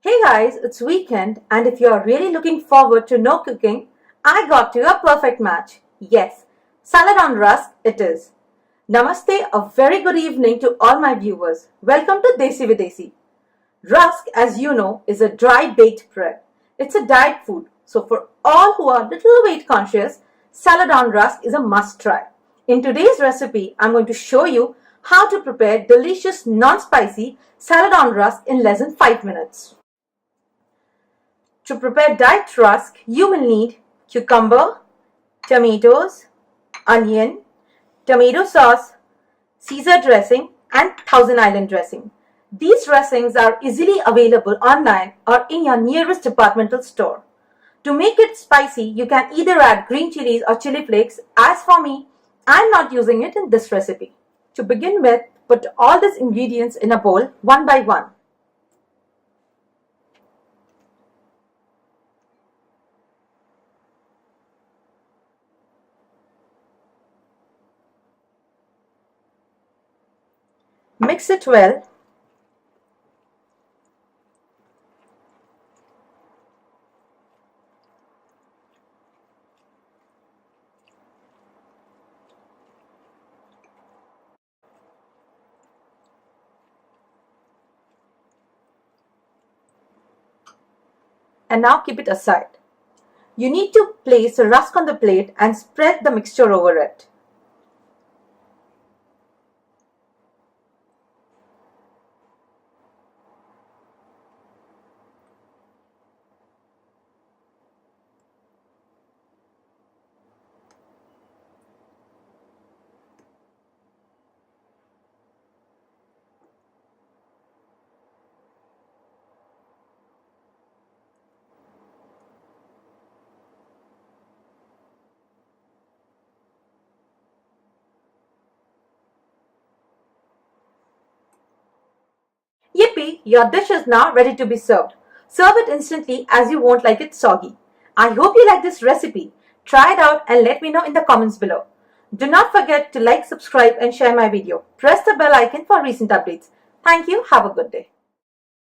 Hey guys, it's weekend and if you're really looking forward to no cooking, I got you a perfect match. Yes, salad on rusk it is. Namaste, a very good evening to all my viewers. Welcome to Desi Videshi. Rusk, as you know, is a dry baked bread. It's a diet food, so for all who are little weight conscious, salad on rusk is a must try. In today's recipe, I'm going to show you how to prepare delicious non-spicy salad on rusk in less than 5 minutes. To prepare diet rusk, you will need cucumber, tomatoes, onion, tomato sauce, Cesar dressing and Thousand Island dressing. These dressings are easily available online or in your nearest departmental store. To make it spicy, you can either add green chilies or chili flakes. As for me, I'm not using it in this recipe. To begin with, put all these ingredients in a bowl one by one. Mix it well. And now keep it aside. You need to place the rusk on the plate and spread the mixture over it. Yippee! Your dish is now ready to be served. Serve it instantly as you won't like it soggy. I hope you like this recipe. Try it out and let me know in the comments below. Do not forget to like, subscribe and share my video. Press the bell icon for recent updates. Thank you. Have a good day.